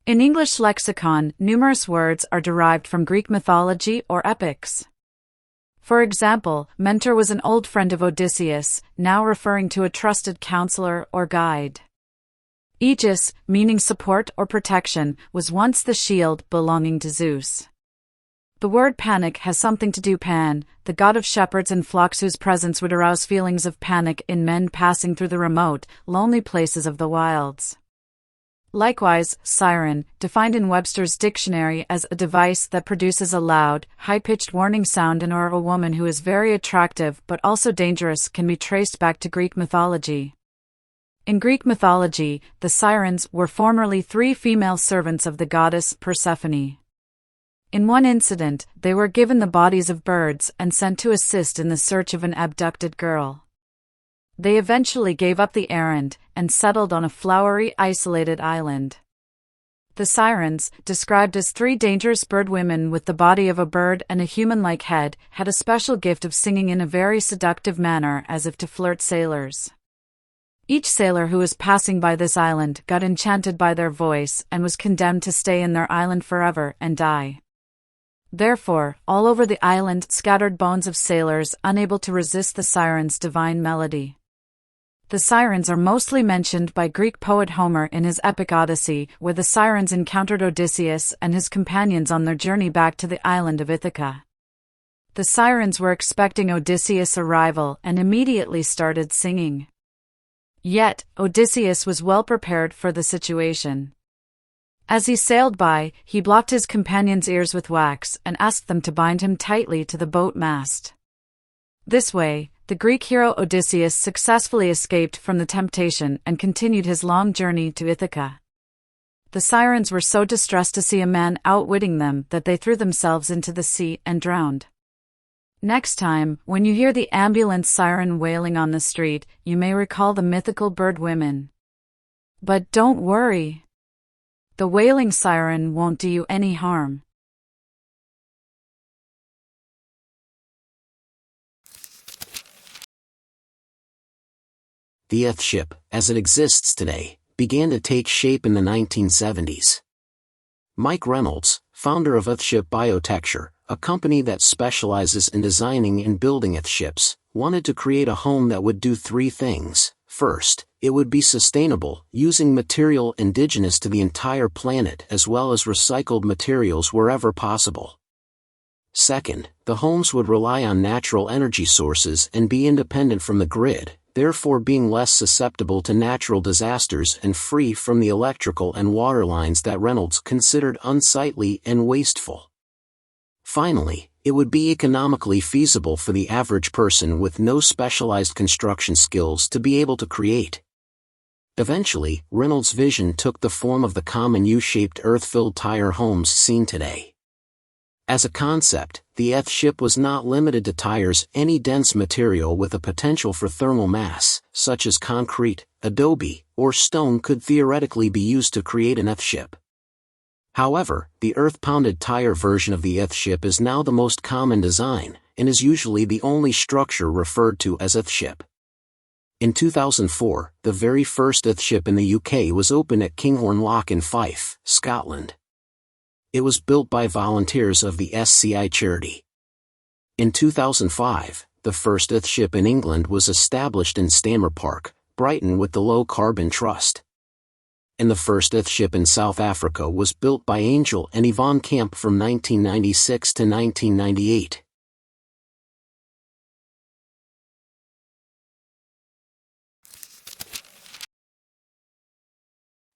In English lexicon, numerous words are derived from Greek mythology or epics. For example, mentor was an old friend of Odysseus, now referring to a trusted counselor or guide. Aegis, meaning support or protection, was once the shield belonging to Zeus. The word panic has something to do Pan, the god of shepherds and flocks whose presence would arouse feelings of panic in men passing through the remote, lonely places of the wilds. Likewise, siren, defined in Webster's dictionary as a device that produces a loud, high-pitched warning sound and or a woman who is very attractive but also dangerous, can be traced back to Greek mythology. In Greek mythology, the sirens were formerly 3 female servants of the goddess Persephone. In one incident, they were given the bodies of birds and sent to assist in the search of an abducted girl. They eventually gave up the errand and settled on a flowery, isolated island. The sirens, described as 3 dangerous bird women with the body of a bird and a human-like head, had a special gift of singing in a very seductive manner as if to flirt sailors. Each sailor who was passing by this island got enchanted by their voice and was condemned to stay in their island forever and die. Therefore, all over the island scattered bones of sailors unable to resist the sirens' divine melody. The sirens are mostly mentioned by Greek poet Homer in his epic Odyssey, where the sirens encountered Odysseus and his companions on their journey back to the island of Ithaca. The sirens were expecting Odysseus' arrival and immediately started singing. Yet, Odysseus was well prepared for the situation. As he sailed by, he blocked his companions' ears with wax and asked them to bind him tightly to the boat mast. This way, the Greek hero Odysseus successfully escaped from the temptation and continued his long journey to Ithaca. The sirens were so distressed to see a man outwitting them that they threw themselves into the sea and drowned. Next time, when you hear the ambulance siren wailing on the street, you may recall the mythical bird women. But don't worry. The wailing siren won't do you any harm. The Earthship, as it exists today, began to take shape in the 1970s. Mike Reynolds, founder of Earthship Biotecture, a company that specializes in designing and building Earthships, wanted to create a home that would do 3 things. First, it would be sustainable, using material indigenous to the entire planet as well as recycled materials wherever possible. Second, the homes would rely on natural energy sources and be independent from the grid, therefore being less susceptible to natural disasters and free from the electrical and water lines that Reynolds considered unsightly and wasteful. Finally, it would be economically feasible for the average person with no specialized construction skills to be able to create. Eventually, Reynolds' vision took the form of the common U-shaped earth-filled tire homes seen today. As a concept, the Earthship was not limited to tires. Any dense material with a potential for thermal mass, such as concrete, adobe, or stone, could theoretically be used to create an Earthship. However, the earth-pounded tire version of the Earthship is now the most common design, and is usually the only structure referred to as Earthship. In 2004, the very first Earthship in the UK was opened at Kinghorn Loch in Fife, Scotland. It was built by volunteers of the SCI charity. In 2005, the first Earthship in England was established in Stammer Park, Brighton, with the Low Carbon Trust. And the first Earthship in South Africa was built by Angel and Yvonne Camp from 1996 to 1998.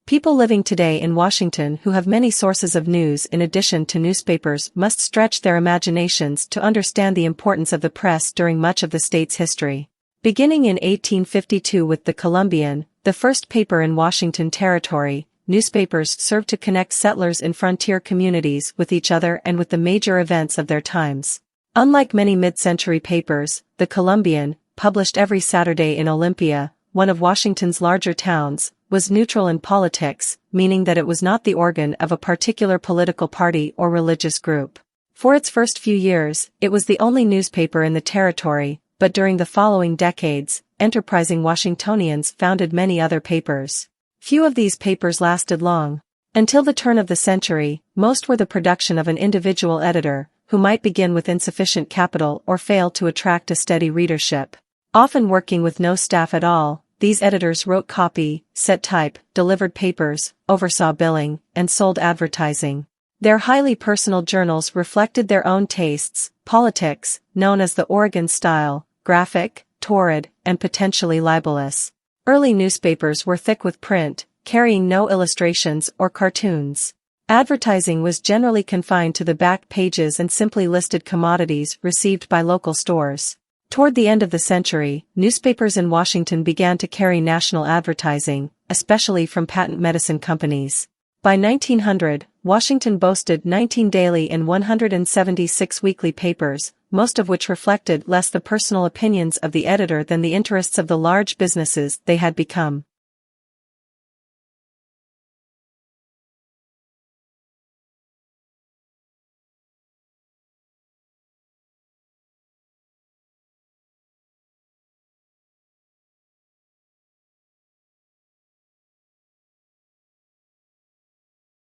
People living today in Washington who have many sources of news in addition to newspapers must stretch their imaginations to understand the importance of the press during much of the state's history. Beginning in 1852 with the Columbian, the first paper in Washington Territory, newspapers served to connect settlers in frontier communities with each other and with the major events of their times. Unlike many mid-century papers, the Columbian, published every Saturday in Olympia, one of Washington's larger towns, was neutral in politics, meaning that it was not the organ of a particular political party or religious group. For its first few years, it was the only newspaper in the territory, but during the following decades, enterprising Washingtonians founded many other papers. Few of these papers lasted long. Until the turn of the century, most were the production of an individual editor, who might begin with insufficient capital or fail to attract a steady readership. Often working with no staff at all, these editors wrote copy, set type, delivered papers, oversaw billing, and sold advertising. Their highly personal journals reflected their own tastes, politics, known as the Oregon style, graphic, torrid, and potentially libelous. Early newspapers were thick with print, carrying no illustrations or cartoons. Advertising was generally confined to the back pages and simply listed commodities received by local stores. Toward the end of the century, newspapers in Washington began to carry national advertising, especially from patent medicine companies. By 1900, Washington boasted 19 daily and 176 weekly papers, most of which reflected less the personal opinions of the editor than the interests of the large businesses they had become.